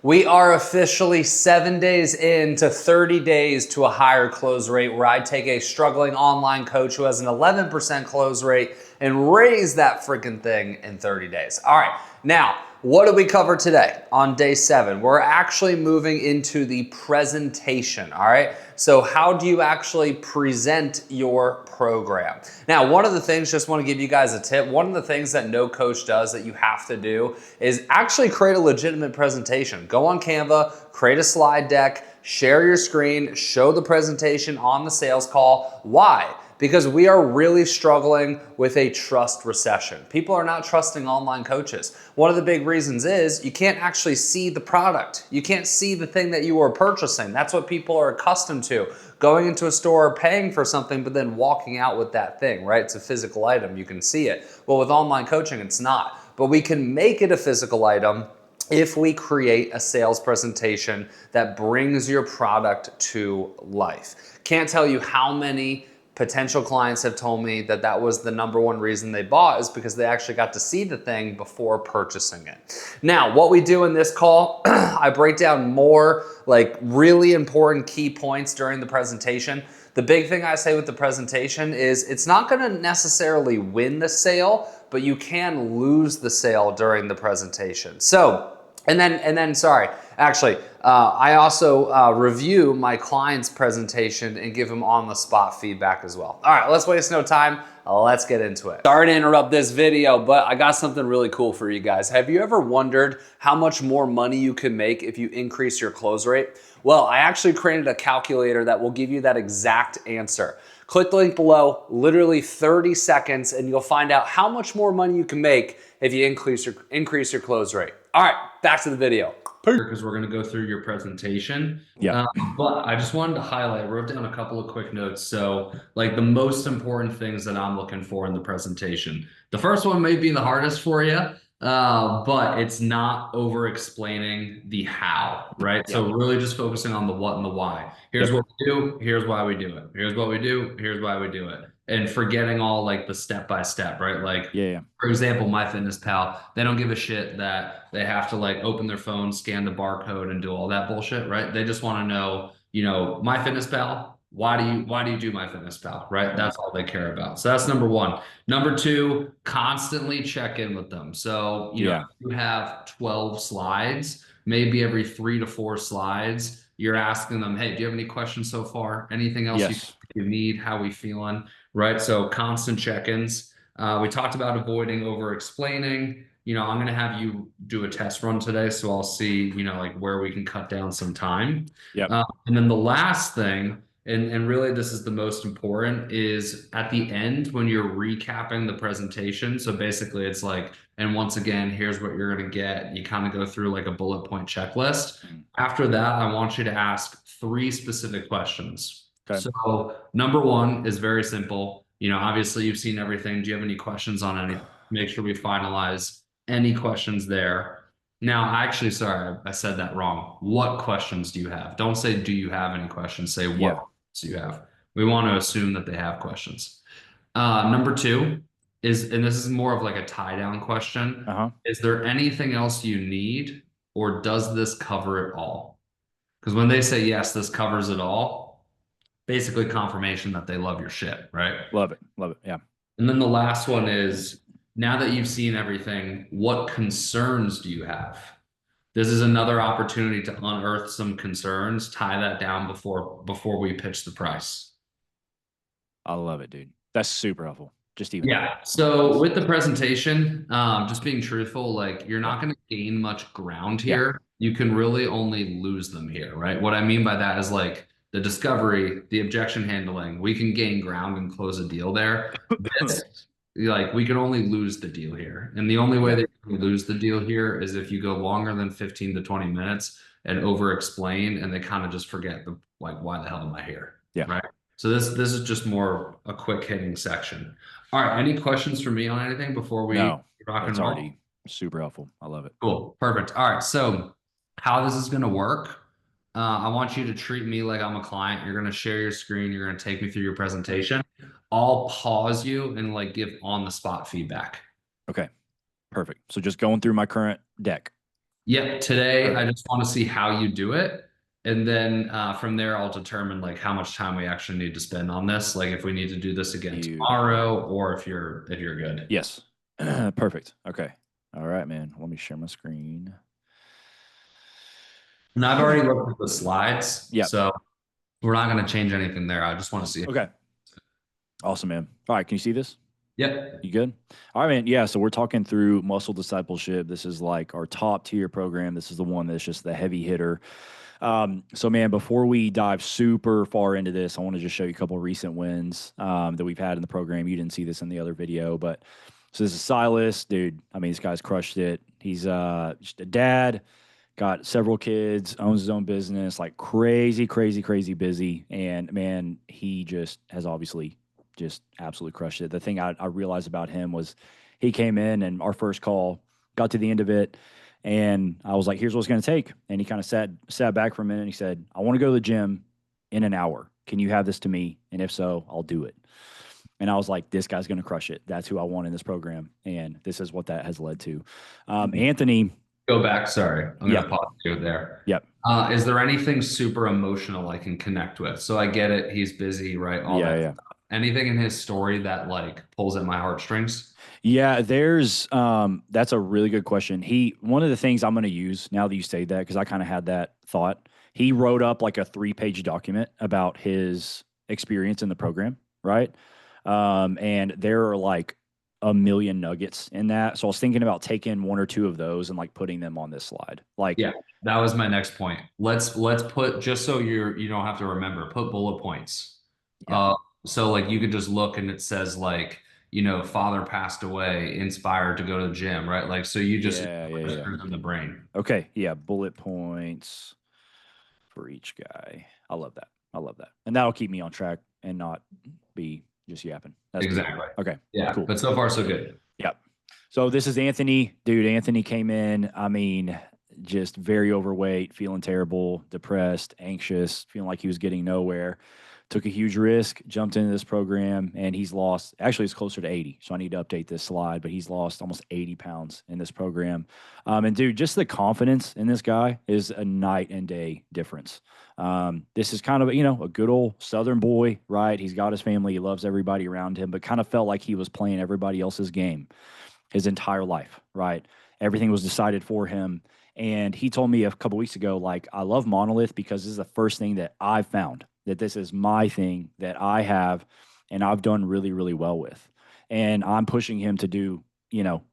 We are officially 7 days into 30 days to a higher close rate, where I take a struggling online coach who has an 11% close rate and raise that freaking thing in 30 days. All right, now, what did we cover today on day 7? We're actually moving into the presentation, all right? So how do you actually present your program? Now, one of the things, just want to give you guys a tip, one of the things that no coach does that you have to do is actually create a legitimate presentation. Go on Canva, create a slide deck, share your screen, show the presentation on the sales call. Why? Because we are really struggling with a trust recession. People are not trusting online coaches. One of the big reasons is you can't actually see the product. You can't see the thing that you are purchasing. That's what people are accustomed to. Going into a store, paying for something, but then walking out with that thing, right? It's a physical item. You can see it. Well, with online coaching, it's not. But we can make it a physical item if we create a sales presentation that brings your product to life. Can't tell you how many potential clients have told me that that was the #1 reason they bought, is because they actually got to see the thing before purchasing it. Now, what we do in this call, I break down more like really important key points during the presentation. The big thing I say with the presentation is it's not gonna necessarily win the sale, but you can lose the sale during the presentation. So, and then, sorry, actually, I also review my client's presentation and give them on-the-spot feedback as well. All right, let's waste no time. Let's get into it. Sorry to interrupt this video, but I got something really cool for you guys. Have you ever wondered how much more money you can make if you increase your close rate? Well, I actually created a calculator that will give you that exact answer. Click the link below, literally 30 seconds, and you'll find out how much more money you can make if you increase your close rate. All right, back to the video. Because we're going to go through your presentation. Yeah. But I just wanted to highlight, I wrote down a couple of quick notes. So like the most important things that I'm looking for in the presentation. The first one may be the hardest for you, but it's not over explaining the how, right? Yeah. So really just focusing on the what and the why. Here's Yep. what we do, here's why we do it. Here's what we do, here's why we do it. And forgetting all like the step by step, right? Like, Yeah. Yeah. for example, MyFitnessPal, they don't give a shit that they have to like open their phone, scan the barcode, and do all that bullshit, right? They just want to know, MyFitnessPal, why do you do MyFitnessPal, right? Right. That's all they care about. So that's #1. #2, constantly check in with them. So, Yeah. if you have 12 slides, maybe every 3 to 4 slides, you're asking them, hey, do you have any questions so far? Anything else you Yes. need? How we feeling? Right? So constant check-ins. We talked about avoiding over explaining. I'm going to have you do a test run today, so I'll see, like where we can cut down some time. Yep. And then the last thing, and really this is the most important, is at the end when you're recapping the presentation. So basically it's like, and once again, here's what you're going to get. You kind of go through like a bullet point checklist. After that, I want you to ask 3 specific questions. Okay. So #1 is very simple. Obviously you've seen everything. Do you have any questions on any? Make sure we finalize any questions there. Now, actually, sorry, I said that wrong. What questions do you have? Don't say, do you have any questions? Say, what Yeah. questions do you have? We want to assume that they have questions. #2 is, and this is more of like a tie down question. Uh-huh. Is there anything else you need, or does this cover it all? Because when they say, yes, this covers it all, basically confirmation that they love your shit, right? Love it. Love it. Yeah. And then the last one is, now that you've seen everything, what concerns do you have? This is another opportunity to unearth some concerns, tie that down before we pitch the price. I love it, dude. That's super helpful. Just even that. Yeah. So with the presentation, just being truthful, like you're Yeah. not going to gain much ground Yeah. here. You can really only lose them here, right? What I mean by that is like the discovery, the objection handling, we can gain ground and close a deal there. This, like we can only lose the deal here. And the only way Yeah. that you can lose the deal here is if you go longer than 15 to 20 minutes and over explain, and they kind of just forget the like, why the hell am I here? Yeah. Right. So this is just more a quick hitting section. All right, any questions for me on anything before we No, rock and that's roll? already super helpful. I love it. Cool, perfect. All right, so how this is gonna work, I want you to treat me like I'm a client. You're gonna share your screen, you're gonna take me through your presentation. I'll pause you and like give on the spot feedback. Okay. Perfect. So just going through my current deck. Yep. Today, I Perfect. just want to see how you do it. And then from there, I'll determine like how much time we actually need to spend on this. Like if we need to do this again Beautiful. tomorrow or if you're good. Yes. Perfect. Okay. All right, man. Let me share my screen. And I've already looked at the slides, Yep. so we're not going to change anything there. I just want to see. Okay. Awesome, man. All right. Can you see this? Yep. You good? All right, man. Yeah. So we're talking through muscle discipleship. This is like our top tier program. This is the one that's just the heavy hitter. So, man, before we dive super far into this, I want to just show you a couple of recent wins that we've had in the program. You didn't see this in the other video, but so this is Silas, dude. I mean, this guy's crushed it. He's just a dad, got several kids, owns his own business, like crazy, crazy, crazy busy. And man, he just has obviously just absolutely crushed it. The thing I realized about him was he came in and our first call got to the end of it. And I was like, here's what's going to take. And he kind of sat back for a minute and he said, I want to go to the gym in an hour. Can you have this to me? And if so, I'll do it. And I was like, this guy's going to crush it. That's who I want in this program. And this is what that has led to. Anthony, Go back. Sorry, I'm going yep, to pause you there. yep, Is there anything super emotional I can connect with? So I get it. He's busy, right? All yeah, that yeah. stuff. Anything in his story that like pulls at my heartstrings? Yeah, there's that's a really good question. One of the things I'm going to use now that you say that because I kind of had that thought. He wrote up like a 3-page document about his experience in the program, right? And there are like a million nuggets in that. So I was thinking about taking one or two of those and like putting them on this slide. Like, Yeah, that was my next point. Let's put just so you don't have to remember, put bullet points. yeah, Uh, so like you could just look and it says like, father passed away, inspired to go to the gym, right? Like so you just yeah, yeah, yeah. registers in the brain. Okay, yeah, bullet points for each guy. I love that. I love that. And that'll keep me on track and not be just yapping. That's good. Exactly. Okay, Yeah, cool. but so far so good. Yep. So this is Anthony. Dude, Anthony came in, I mean, just very overweight, feeling terrible, depressed, anxious, feeling like he was getting nowhere. Took a huge risk, jumped into this program, and he's lost. Actually, it's closer to 80. So I need to update this slide, but he's lost almost 80 pounds in this program. And dude, just the confidence in this guy is a night and day difference. This is kind of, a good old Southern boy, right? He's got his family, he loves everybody around him, but kind of felt like he was playing everybody else's game his entire life, right? Everything was decided for him. And he told me a couple weeks ago, like, I love Monolith because this is the first thing that I've found that this is my thing that I have and I've done really, really well with. And I'm pushing him to do,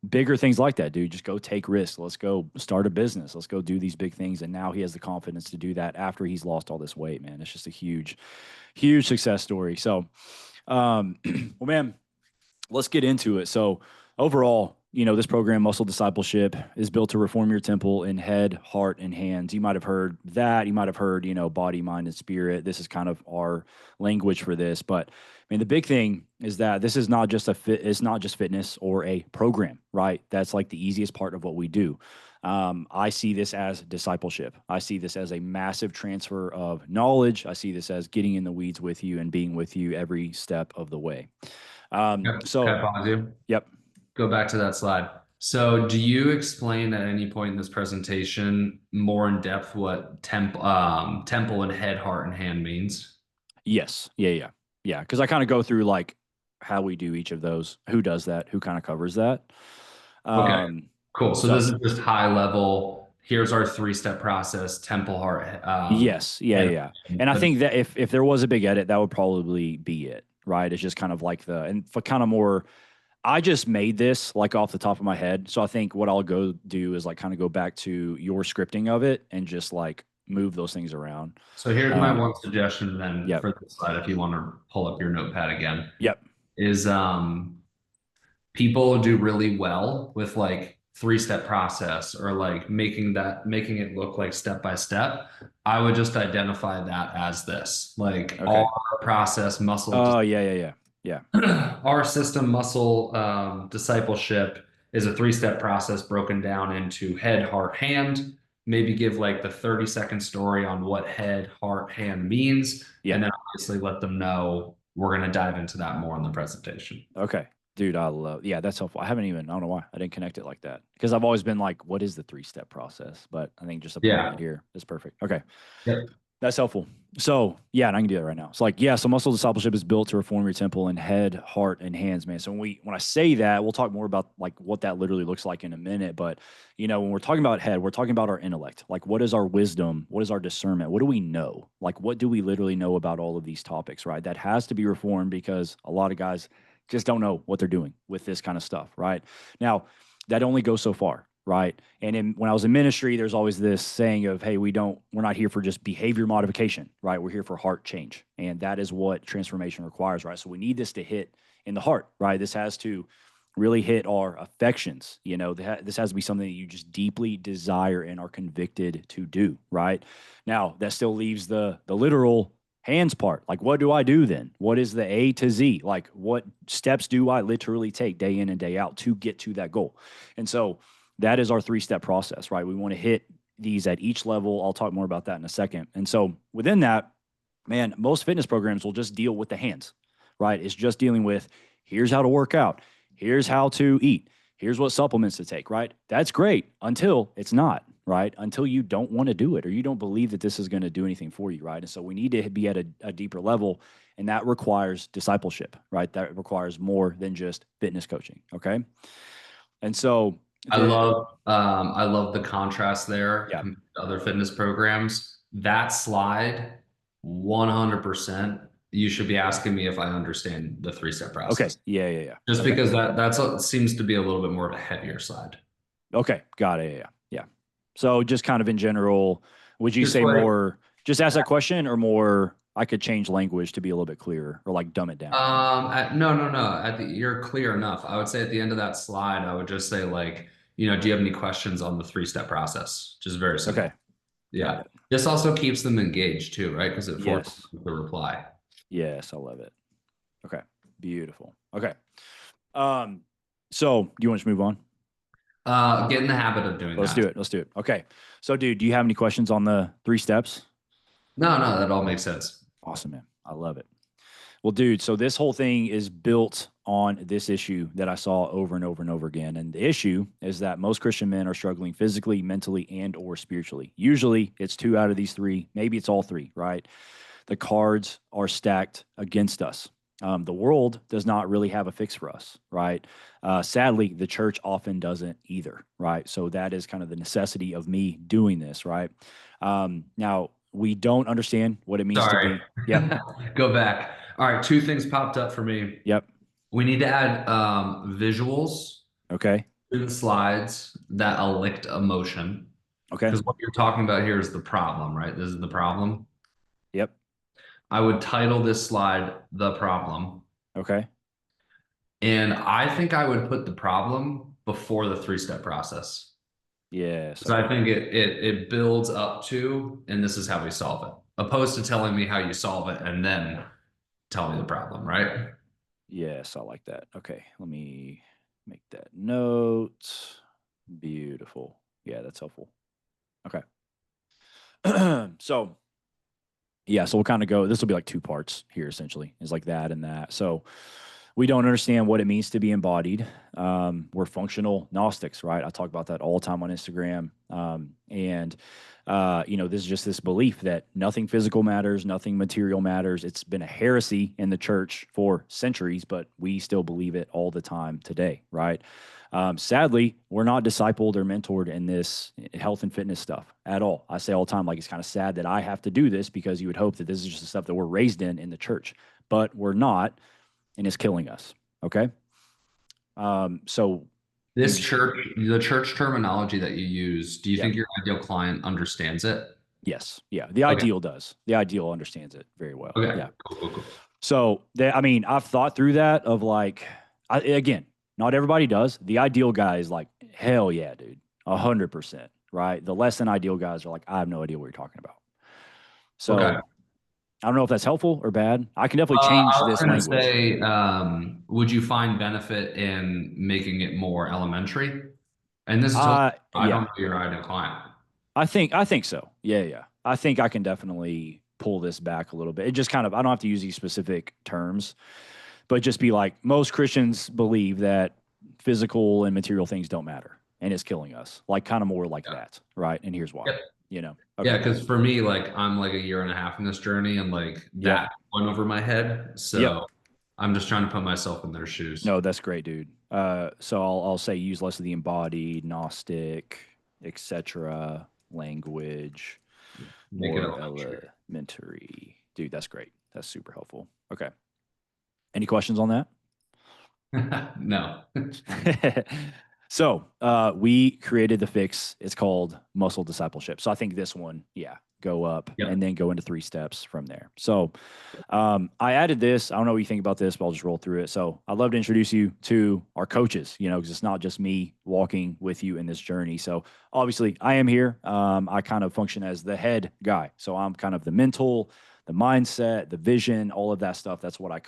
bigger things like that, dude. Just go take risks. Let's go start a business. Let's go do these big things. And now he has the confidence to do that after he's lost all this weight, man. It's just a huge, huge success story. So, well, man, let's get into it. So, overall, this program, Muscle Discipleship, is built to reform your temple in head, heart, and hands. You might have heard that. You might have heard, body, mind, and spirit. This is kind of our language for this. But I mean, the big thing is that this is not just it's not just fitness or a program, right? That's like the easiest part of what we do. I see this as discipleship. I see this as a massive transfer of knowledge. I see this as getting in the weeds with you and being with you every step of the way. Yep. Can So, I pause you? yep. Go back to that slide. So, do you explain at any point in this presentation more in depth what temple and head, heart, and hand means? Yes. Yeah. Yeah. Yeah. Because I kind of go through like how we do each of those, who does that, who kind of covers that. Okay, Um, cool. So so this is just high level. Here's our three-step process: temple, heart, yes. Yeah. head. Yeah. And I But think that if there was a big edit, that would probably be it. Right. It's just kind of like and for kind of more, I just made this like off the top of my head. So I think what I'll go do is like kind of go back to your scripting of it and just like move those things around. so here's my Um, one suggestion then yep. for this slide, if you want to pull up your notepad again, Yep. is people do really well with like three-step process or like making it look like step by step. I would just identify that as this, like Okay. our process muscle Oh, yeah. Yeah. Yeah. Yeah. our system muscle discipleship is a three-step process broken down into head, heart, hand. Maybe give like the 30-second story on what head, heart, hand means, Yeah. and then obviously let them know we're going to dive into that more in the presentation. Okay. Dude, yeah, that's helpful. I don't know why I didn't connect it like that because I've always been like, what is the 3-step process? But I think just applying Yeah. it here is perfect. Okay. Yep. That's helpful. So yeah, and I can do that right now. It's like, yeah, so muscle discipleship is built to reform your temple in head, heart, and hands, man. So when I say that, we'll talk more about like what that literally looks like in a minute. But when we're talking about head, we're talking about our intellect. Like, what is our wisdom? What is our discernment? What do we know? Like, what do we literally know about all of these topics, right? That has to be reformed because a lot of guys just don't know what they're doing with this kind of stuff, right? Now, that only goes so far, right? And when I was in ministry, there's always this saying of, hey, we're not here for just behavior modification, right? We're here for heart change. And that is what transformation requires, right? So we need this to hit in the heart, right? This has to really hit our affections. This has to be something that you just deeply desire and are convicted to do, right? Now, that still leaves the literal hands part. Like, what do I do then? What is the A to Z? Like, what steps do I literally take day in and day out to get to that goal? And so that is our 3-step process, right? We want to hit these at each level. I'll talk more about that in a second. And so within that, man, most fitness programs will just deal with the hands, right? It's just dealing with here's how to work out, here's how to eat, here's what supplements to take, right? That's great until it's not, right? Until you don't want to do it or you don't believe that this is going to do anything for you, right? And so we need to be at a deeper level, and that requires discipleship, right? That requires more than just fitness coaching, okay? And so I love the contrast there yeah, compared to other fitness programs. That slide, 100%, you should be asking me if I understand the 3-step okay, process. yeah, Just okay. because seems to be a little bit more of a heavier slide. Okay, got it. Yeah. So just kind of in general, would you Just say like more, just ask that question or more, I could change language to be a little bit clearer or like dumb it down? no, no, no. You're clear enough. I would say at the end of that slide, I would just say like, do you have any questions on the 3-step process? Just very Okay, simple. got Yeah. it. This also keeps them engaged too, right? Because it forces Yes. them to reply. Yes, I love it. Okay, beautiful. Okay. Um, so do you want to move on? Get in the habit of doing Let's do that. it. Let's do it. Okay. So, dude, do you have any questions on the 3 steps? No, no, that all makes sense. Awesome, man. I love it. Well, dude, so this whole thing is built on this issue that I saw over and over and over again. And the issue is that most Christian men are struggling physically, mentally, and or spiritually. Usually it's 2 out of these 3, maybe it's all 3, right? The cards are stacked against us. The world does not really have a fix for us, right? Sadly, the church often doesn't either, right? So that is kind of the necessity of me doing this, right? Now, we don't understand what it means to Sorry. be. Yeah. Go back. All right, two things popped up for me. Yep. We need to add visuals Okay. to the slides that elicit emotion. Okay. Because what you're talking about here is the problem, right? This is the problem. Yep. I would title this slide The Problem. Okay. And I think I would put the problem before the 3-step process. Yes. Because I Okay. think it builds up to, and this is how we solve it, opposed to telling me how you solve it and then tell me the problem, right? Yes. I like that. Okay. Let me make that note. Beautiful. Yeah, that's helpful. Okay. So, yeah, so we'll kind of go, this will be like 2 parts here essentially, is like that and that. So, we don't understand what it means to be embodied. We're functional Gnostics, right? I talk about that all the time on Instagram. This is just this belief that nothing physical matters, nothing material matters. It's been a heresy in the church for centuries, but we still believe it all the time today, right? Sadly, we're not discipled or mentored in this health and fitness stuff at all. I say all the time, like, it's kind of sad that I have to do this because you would hope that this is just the stuff that we're raised in the church, but we're not, and it's killing us. Okay. So you This just, the church terminology that you use, do you yeah, think your ideal client understands it? yes, yeah. The Okay. ideal does. The ideal understands it very well. Okay. Yeah. Cool, cool, cool. So I mean, I've thought through that of like, again, not everybody does. The ideal guy is like, hell yeah, dude, 100%. Right. The less than ideal guys are like, I have no idea what you're talking about. Okay. So I don't know if that's helpful or bad. I can definitely change I was this going to language. say, would you find benefit in making it more elementary? And this is totally, I don't Yeah. know your ideal client. I think so. Yeah. I think I can definitely pull this back a little bit. It just kind of, I don't have to use these specific terms, but just be like, most Christians believe that physical and material things don't matter and it's killing us. Like kind of more like Yeah. that, right? And here's why. Yep. Okay. Yeah, because for me, like I'm like a year and a half in this journey, and like Yep. that went over my head. Yep. So I'm just trying to put myself in their shoes. No, that's great, dude. So I'll say use less of the embodied, Gnostic, etc. language, Make it more elementary. elementary. Dude, that's great. That's super helpful. Okay. Any questions on that? No. So we created the fix. It's called muscle discipleship. So I think this one, yeah, go up Yep. and then go into 3 steps from there. So I added this. I don't know what you think about this, but I'll just roll through it. So I'd love to introduce you to our coaches, because it's not just me walking with you in this journey. So obviously, I am here. I kind of function as the head guy. So I'm kind of the mental, the mindset, the vision, all of that stuff. That's what I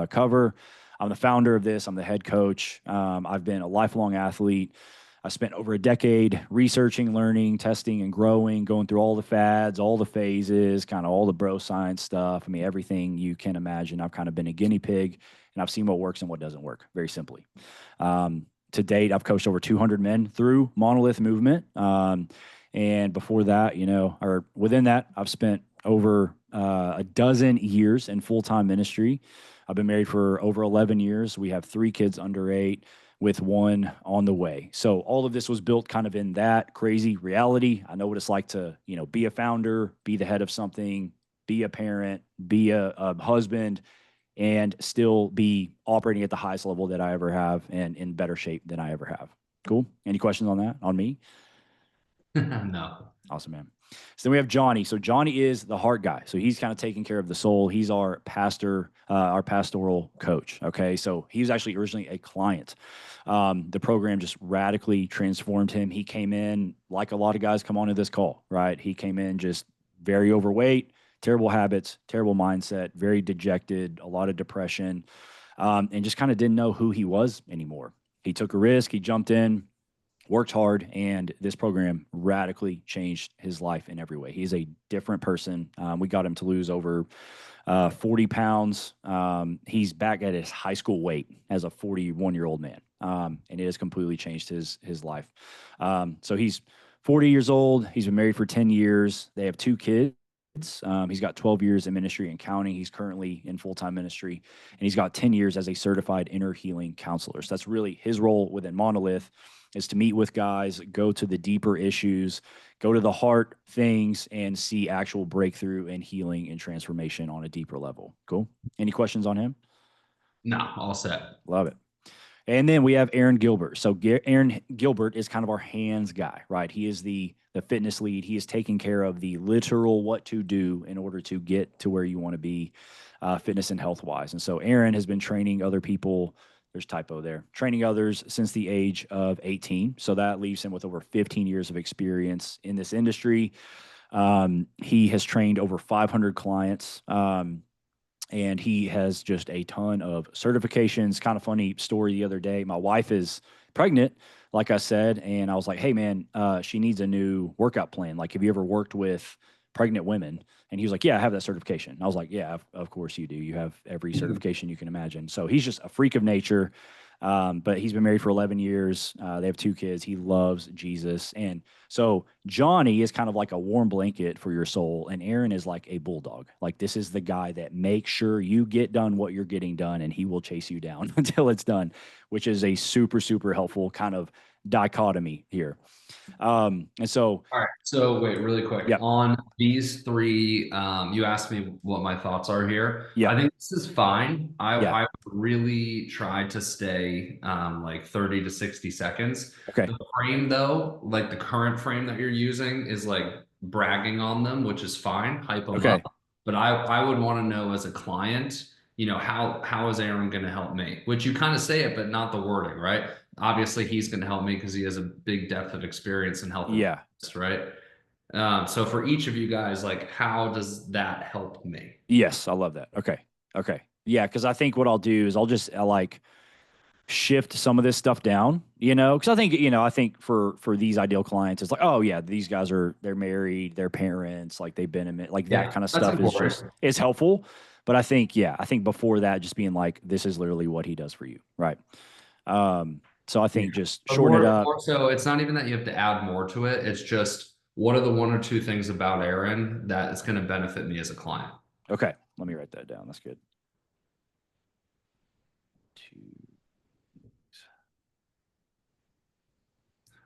cover. I'm the founder of this. I'm the head coach. I've been a lifelong athlete. I spent over a decade researching, learning, testing, and growing, going through all the fads, all the phases, kind of all the bro science stuff. I mean, everything you can imagine. I've kind of been a guinea pig and I've seen what works and what doesn't work, very simply. To date, I've coached over 200 men through Monolith Movement. And before that, or within that, I've spent over a dozen years in full time ministry. I've been married for over 11 years. We have 3 kids under 8 with 1 on the way. So all of this was built kind of in that crazy reality. I know what it's like to, be a founder, be the head of something, be a parent, be a husband, and still be operating at the highest level that I ever have and in better shape than I ever have. Cool. Any questions on that, on me? No. Awesome, man. So then we have Johnny. So Johnny is the heart guy. So he's kind of taking care of the soul. He's our pastor, our pastoral coach. Okay. So he was actually originally a client. The program just radically transformed him. He came in like a lot of guys come onto this call, right? He came in just very overweight, terrible habits, terrible mindset, very dejected, a lot of depression, and just kind of didn't know who he was anymore. He took a risk. He jumped in, worked hard, and this program radically changed his life in every way. He's a different person. We got him to lose over 40 pounds. He's back at his high school weight as a 41-year-old man, and it has completely changed his life. So he's 40 years old. He's been married for 10 years. They have 2 kids. He's got 12 years in ministry and counting. He's currently in full-time ministry, and he's got 10 years as a certified inner healing counselor. So that's really his role within Monolith, is to meet with guys, go to the deeper issues, go to the heart things, and see actual breakthrough and healing and transformation on a deeper level. Cool. Any questions on him? No, all set. Love it. And then we have Aaron Gilbert. So Aaron Gilbert is kind of our hands guy, right? He is the fitness lead. He is taking care of the literal what to do in order to get to where you want to be, fitness and health wise. And so Aaron has been training other people. There's typo there. Training others since the age of 18. So that leaves him with over 15 years of experience in this industry. He has trained over 500 clients. And he has just a ton of certifications. Kind of funny story the other day. My wife is pregnant, like I said, and I was like, "Hey, man, she needs a new workout plan. Like, have you ever worked with pregnant women?" And he was like, "Yeah, I have that certification." And I was like, "Yeah, of course you do. You have every certification you can imagine." So he's just a freak of nature. But he's been married for 11 years. They have 2 kids. He loves Jesus. And so Johnny is kind of like a warm blanket for your soul. And Aaron is like a bulldog. Like, this is the guy that makes sure you get done what you're getting done, and he will chase you down until it's done, which is a super, super helpful kind of dichotomy here. And so, All right. So wait, really quick. yeah, On these three, you asked me what my thoughts are here. yeah, I think this is fine. yeah. I would really try to stay like 30 to 60 seconds. Okay. The frame though, like the current frame that you're using is like bragging on them, which is fine, hype them up. Okay. But I would want to know as a client, how is Aaron going to help me? Which you kind of say it, but not the wording, right? Obviously he's going to help me because he has a big depth of experience in health and Yeah. fitness, right? So for each of you guys, like, how does that help me? Yes. I love that. Okay. Okay. Yeah. Cause I think what I'll do is I like, shift some of this stuff down, because I think for these ideal clients, it's like, oh yeah, these guys they're married, they're parents, like they've been in it, like that Yeah, kind of that's stuff important. is helpful. But I think before that, just being like, this is literally what he does for you, right? So I Yeah. think just But shorten it up. more so, it's not even that you have to add more to it. It's just what are the one or two things about Aaron that is going to benefit me as a client, Okay, let me write that down. That's good. Two.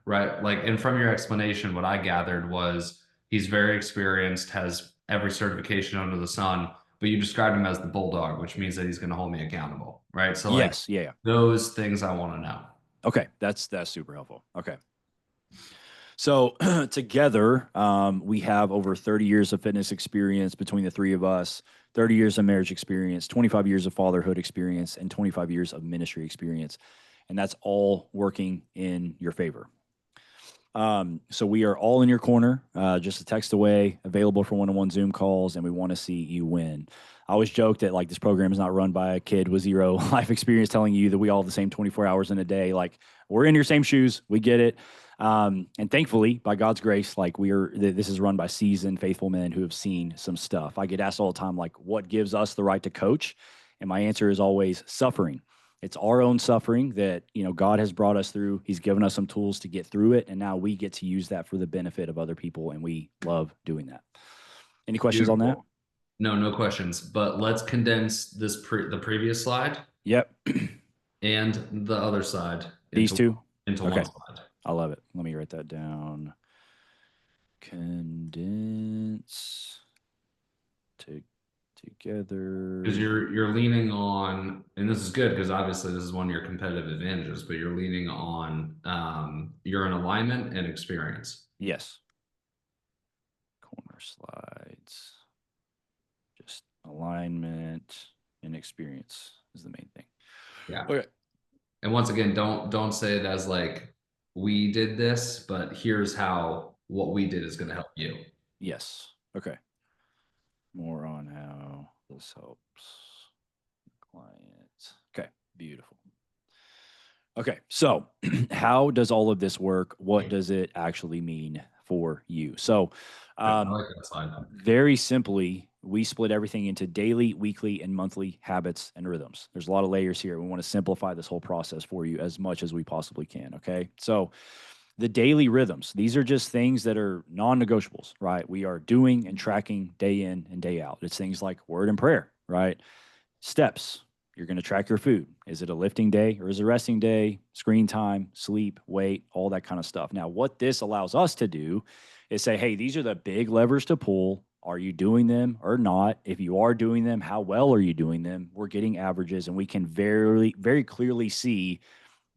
right? Like, and from your explanation, what I gathered was he's very experienced, has every certification under the sun, but you described him as the bulldog, which means that he's going to hold me accountable, right? So, like, Yes, yeah, yeah. those things I want to know. Okay, that's super helpful. Okay. So together, we have over 30 years of fitness experience between the three of us, 30 years of marriage experience, 25 years of fatherhood experience, and 25 years of ministry experience. And that's all working in your favor. So we are all in your corner, just a text away, available for one-on-one Zoom calls, and we want to see you win. I always joke that like this program is not run by a kid with zero life experience telling you that we all have the same 24 hours in a day. Like we're in your same shoes, we get it. And thankfully, by God's grace, like this is run by seasoned, faithful men who have seen some stuff. I get asked all the time, like, what gives us the right to coach? And my answer is always suffering. It's our own suffering that, God has brought us through. He's given us some tools to get through it. And now we get to use that for the benefit of other people. And we love doing that. Any questions on that? Beautiful. No, no questions. But let's condense the previous slide Yep. and the other side These two? into one Okay. slide. I love it. Let me write that down. Condense Because together. you're leaning on, and this is good because obviously this is one of your competitive advantages, but you're leaning on you're in alignment and experience. Yes. Corner slides. Just alignment and experience is the main thing. Yeah. Okay. And once again, don't say it as like we did this, but here's how what we did is going to help you. Yes. Okay. More on how this helps clients. Okay. Beautiful. Okay. So, how does all of this work? What does it actually mean for you? So, Good. I um, like that slide. very simply, we split everything into daily, weekly, and monthly habits and rhythms. There's a lot of layers here. We want to simplify this whole process for you as much as we possibly can. Okay. So, the daily rhythms, these are just things that are non negotiables, right? We are doing and tracking day in and day out. It's things like word and prayer, right? Steps. You're going to track your food. Is it a lifting day or is it a resting day? Screen time, sleep, weight, all that kind of stuff. Now, what this allows us to do is say, hey, these are the big levers to pull. Are you doing them or not? If you are doing them, how well are you doing them? We're getting averages and we can very, very clearly see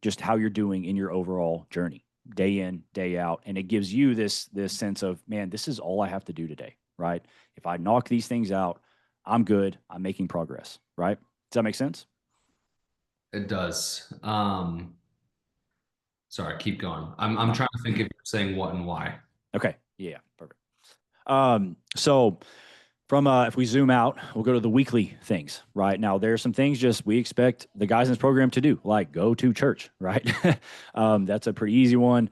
just how you're doing in your overall journey, day in, day out. And it gives you this sense of, man, this is all I have to do today, right? If I knock these things out, I'm good. I'm making progress, right? Does that make sense? It does. Sorry, keep going. I'm No. trying to think if you're saying what and why. Okay. Yeah. Perfect. So from if we zoom out, we'll go to the weekly things. Right now, there are some things just we expect the guys in this program to do, like go to church. Right, that's a pretty easy one.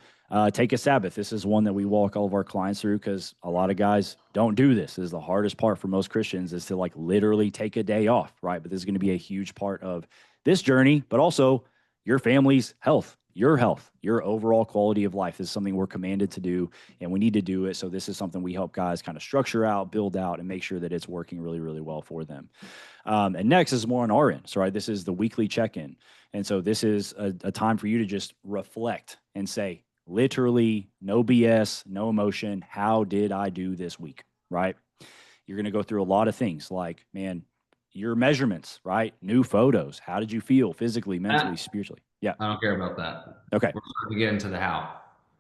Take a Sabbath. This is one that we walk all of our clients through because a lot of guys don't do this. This is the hardest part for most Christians is to like literally take a day off. Right, but this is going to be a huge part of this journey, but also your family's health, your overall quality of life is something we're commanded to do, and we need to do it. So this is something we help guys kind of structure out, build out, and make sure that it's working really, really well for them. And next is more on our end. So, right, this is the weekly check-in. And so this is a time for you to just reflect and say, literally, no BS, no emotion. How did I do this week? Right? You're going to go through a lot of things like, man, your measurements, right? New photos. How did you feel physically, mentally, I spiritually? Yeah. don't care about that. Okay. We're starting to get into the how.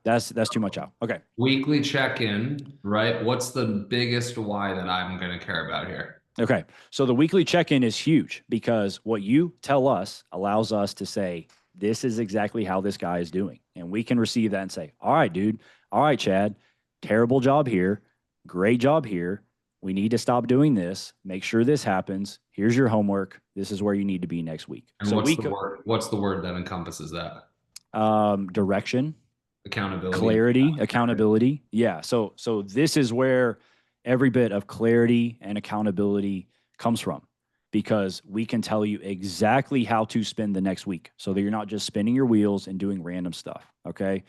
That's too much out. Okay. Weekly check-in, right? What's the biggest why that I'm going to care about here? Okay. So the weekly check in is huge because what you tell us allows us to say, this is exactly how this guy is doing. And we can receive that and say, all right, dude. All right, Chad. Terrible job here. Great job here. we need to stop doing this. Make sure this happens. Here's your homework. This is where you need to be next week. And So what's we the word? What's the word that encompasses that? direction, Accountability and clarity, accountability. Yeah. So this is where every bit of clarity and accountability comes from, because we can tell you exactly how to spend the next week so that you're not just spinning your wheels and doing random stuff. Okay.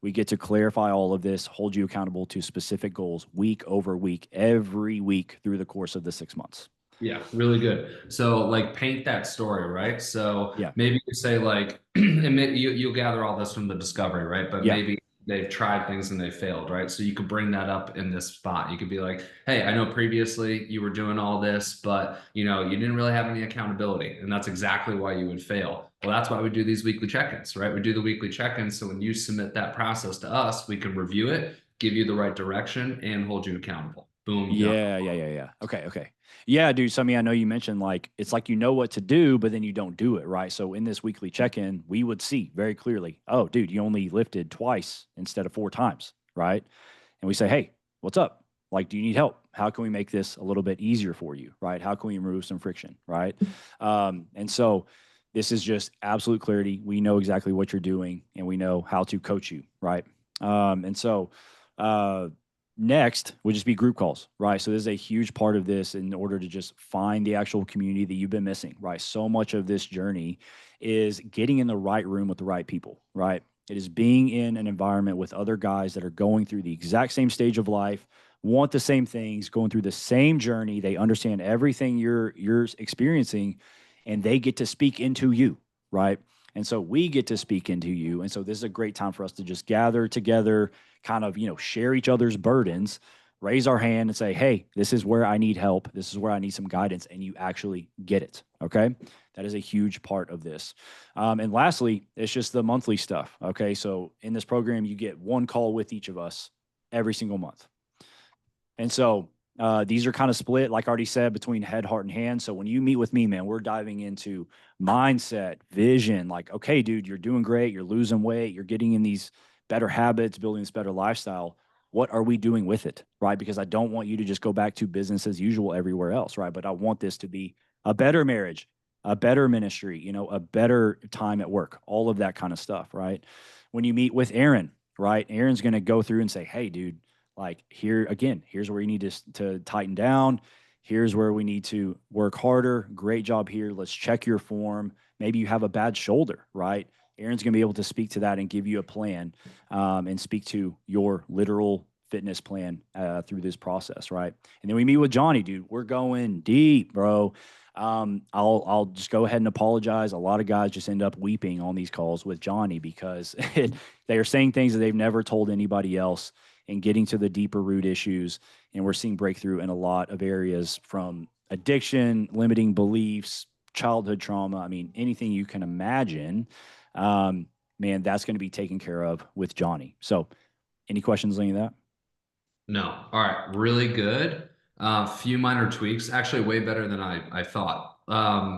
We get to clarify all of this, hold you accountable to specific goals week over week, every week through the course of the 6 months. Yeah, really good. So like paint that story, right? So Yeah. maybe you say like, and you'll gather all this from the discovery, right? But Yeah. maybe they've tried things and they failed, right? So you could bring that up in this spot. You could be like, hey, I know previously you were doing all this, but you didn't really have any accountability. And that's exactly why you would fail. Well, that's why we do these weekly check-ins, right? We do the weekly check-ins. So when you submit that process to us, we can review it, give you the right direction, and hold you accountable. Boom, done. Yeah. Okay. Yeah, dude. So I mean, I know you mentioned like it's like you know what to do, but then you don't do it, right? So in this weekly check-in, we would see very clearly, oh, dude, you only lifted twice instead of 4 times, right? And we say, hey, what's up? Like, do you need help? How can we make this a little bit easier for you, right? How can we remove some friction, right? And so this is just absolute clarity. We know exactly what you're doing, and we know how to coach you, right? And so uh, next would just be group calls, right? So this is a huge part of this in order to just find the actual community that you've been missing, right? So much of this journey is getting in the right room with the right people, right? It is being in an environment with other guys that are going through the exact same stage of life, want the same things, going through the same journey. They understand everything you're experiencing, and they get to speak into you, right? And so we get to speak into you. And so this is a great time for us to just gather together, kind of, share each other's burdens, raise our hand and say, hey, this is where I need help. This is where I need some guidance. And you actually get it. Okay. That is a huge part of this. And lastly, it's just the monthly stuff. Okay. So in this program, you get one call with each of us every single month. And so these are kind of split, like I already said, between head, heart, and hand. So when you meet with me, man, we're diving into mindset, vision. Like, okay, dude, you're doing great. You're losing weight. You're getting in these better habits, building this better lifestyle. What are we doing with it, right? Because I don't want you to just go back to business as usual everywhere else, right? But I want this to be a better marriage, a better ministry, a better time at work, all of that kind of stuff, right? When you meet with Aaron, right? Aaron's going to go through and say, hey, dude, like here again, here's where you need to tighten down. Here's where we need to work harder. Great job here. Let's check your form. Maybe you have a bad shoulder, right? Aaron's going to be able to speak to that and give you a plan, and speak to your literal fitness plan through this process, right? And then we meet with Johnny, dude. We're going deep, bro. I'll just go ahead and apologize. A lot of guys just end up weeping on these calls with Johnny because they are saying things that they've never told anybody else, and getting to the deeper root issues. And we're seeing breakthrough in a lot of areas, from addiction, limiting beliefs, childhood trauma. I mean, anything you can imagine, man, that's going to be taken care of with Johnny. So, any questions on any of that? No. All right. Really good. Few minor tweaks. Actually, way better than I thought.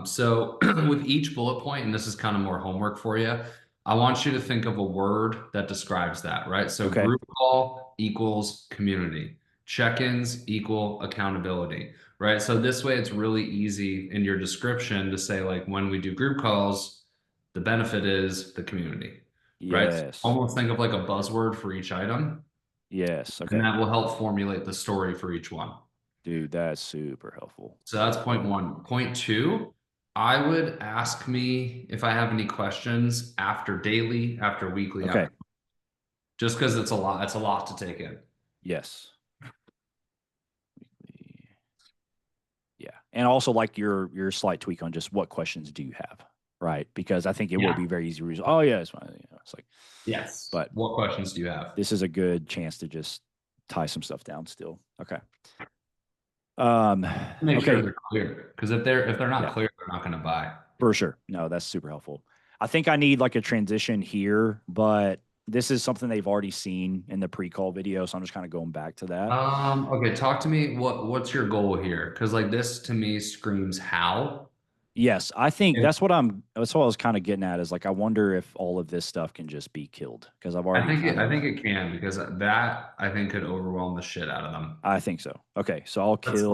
So with each bullet point, and this is kind of more homework for you, I want you to think of a word that describes that, right? So Okay. group call equals community. Check-ins equal accountability, right? So this way it's really easy in your description to say like when we do group calls, the benefit is the community, right? So Yes. almost think of like a buzzword for each item, Yes. and Okay. that will help formulate the story for each one. Dude, that's super helpful. So that's Love point it. one. Point two, I would ask me if I have any questions after daily, after weekly, Okay. after just because it's a lot to take in. Yes. Yeah. And also like your slight tweak on just what questions do you have, right? Because I think it will Yeah. be very easy to reason. Oh yeah, it's fine. It's like, Yes. but What questions do you have? this is a good chance to just tie some stuff down still. Okay. Make sure Okay. they're clear. Because if they're not Yeah, clear, they're not going to buy. for sure. No, that's super helpful. I think I need like a transition here, but this is something they've already seen in the pre-call video, so I'm just kind of going back to that. Okay, talk to me. What's your goal here? Because like this to me screams how. Yes, I think And that's what I was kind of getting at is like I wonder if all of this stuff can just be killed because I've already kind I of think it can because that I think could overwhelm the shit out of them. I think so. Okay, so I'll kill.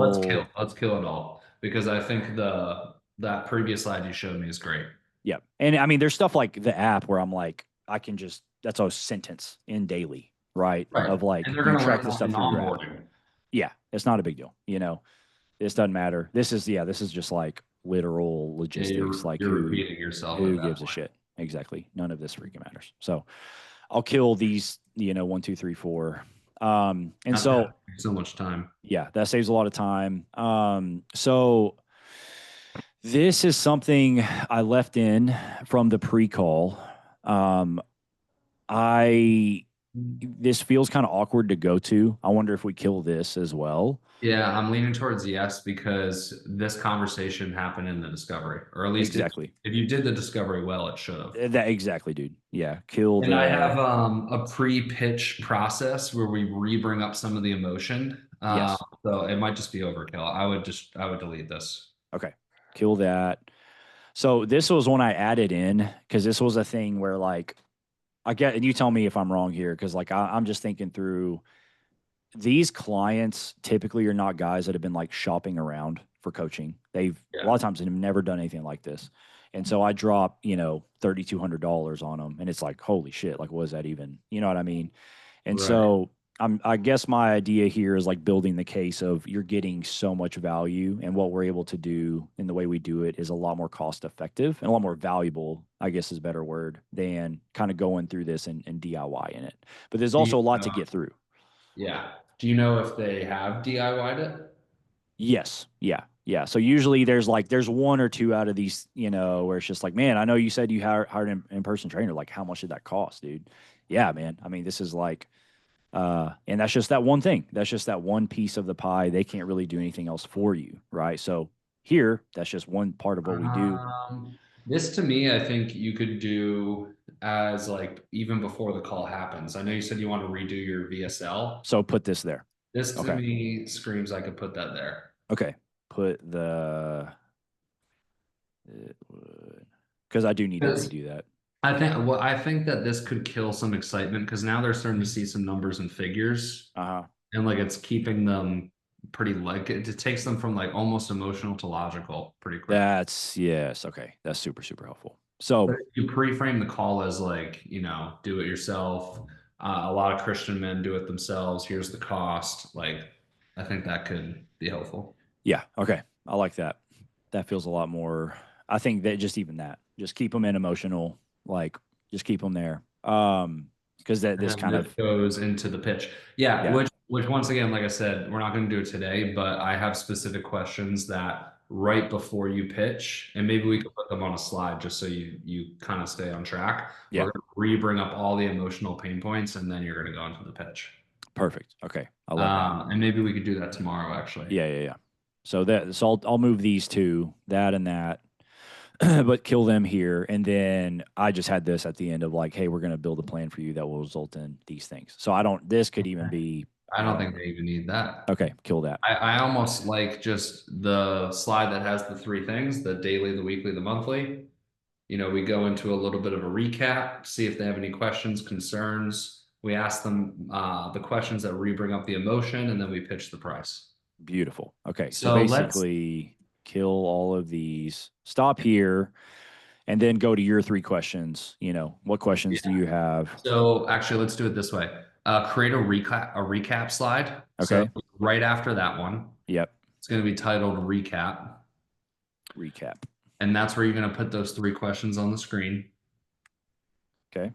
Let's kill it all because I think the that previous slide you showed me is great. Yeah. And I mean, there's stuff like the app where I'm like, I can just, that's a sentence in daily, right? Right. Of like, And they're you going to track learn this that stuff in through your app. onboarding. Yeah. It's not a big deal. This doesn't matter. This is just like literal Yeah, logistics. Like you're repeating yourself at who that gives a point. shit? Exactly. None of this freaking matters. So I'll kill these, one, two, three, four. And Not to have so, so much time. yeah, that saves a lot of time. So this is something I left in from the pre-call. Um, I this feels kind of awkward to go to. I wonder if we kill this as well. Yeah, I'm leaning towards yes because this conversation happened in the discovery, or at least Exactly. if you did the discovery well, it should have. That exactly, dude. Yeah, kill And I have the a pre-pitch process where we re-bring up some of the emotion. yes. So it might just be overkill. I would delete this. Okay. Kill that. So this was one I added in because this was a thing where like I get and you tell me if I'm wrong here because like I'm just thinking through these clients typically are not guys that have been like shopping around for coaching. They've a Yeah, lot of times have never done anything like this. And so I drop, $3,200 on them and it's like, holy shit, like what is that even? You know what I mean? And right. so I guess my idea here is like building the case of you're getting so much value and what we're able to do and the way we do it is a lot more cost effective and a lot more valuable, I guess is a better word, than kind of going through this and DIY in it. But there's Do you, also a lot to get through. yeah. Do you know if they have DIY'd it? Yes. Yeah. Yeah. So usually there's one or two out of these, where it's just like, man, I know you said you hired an in-person trainer. Like, how much did that cost, dude? Yeah, man. I mean, this is like, and that's just that one thing. That's just that one piece of the pie. They can't really do anything else for you, right? So here, that's just one part of what we do. This to me, I think you could do as like even before the call happens. I know you said you want to redo your VSL. So put this there. This to Okay. me screams I could put that there. Okay. Put because I do need to Because redo that. I think that this could kill some excitement because now they're starting to see some numbers and figures Uh huh. and like it's keeping them pretty like it takes them from like almost emotional to logical pretty quickly. That's yes. Okay. That's super, super helpful. So But if you pre-frame the call as like, do it yourself. A lot of Christian men do it themselves. Here's the cost. Like, I think that could be helpful. yeah. Okay. I like that. That feels a lot more. I think that just keep them in emotional, like just keep them there. Because that And this then kind this of goes into the pitch. Yeah, yeah. which once again, like I said, we're not going to do it today, but I have specific questions that right before you pitch, and maybe we could put them on a slide just so you kind of stay on track. We're Yeah. going to re-bring up all the emotional pain points, and then you're going to go into the pitch. Perfect. Okay. I love that. And maybe we could do that tomorrow, actually. Yeah, yeah, yeah. So I'll move these two, that and that, but kill them here. And then I just had this at the end of like, hey, we're gonna build a plan for you that will result in these things. So I don't this could even be I I don't don't think they even need that. okay, kill that. I almost like just the slide that has the three things, the daily, the weekly, the monthly. We go into a little bit of a recap, see if they have any questions, concerns. We ask them the questions that re-bring up the emotion, and then we pitch the price. Beautiful. Okay. So So let's, basically kill all of these. Stop here and then go to your three questions. What questions do yeah. you have? So actually, let's do it this way. Create a recap slide. So Okay. right after that one, Yep. it's going to be titled recap. Recap. And that's where you're going to put those three questions on the screen. Okay.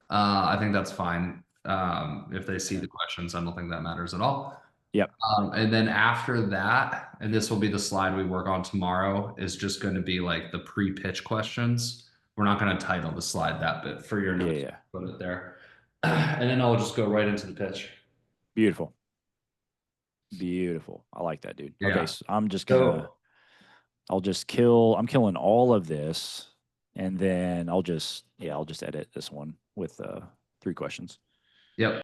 I think that's fine. If they see Okay. the questions, I don't think that matters at all. Yep. And then after that, and this will be the slide we work on tomorrow, is just going to be like the pre-pitch questions. We're not going to title the slide that, but for your Yeah. notes, Yeah. put it there. And then I'll just go right into the pitch. Beautiful. Beautiful. I like that, dude. Okay, Yeah. so So, I'm killing all of this and then I'll just edit this one with three questions. yep.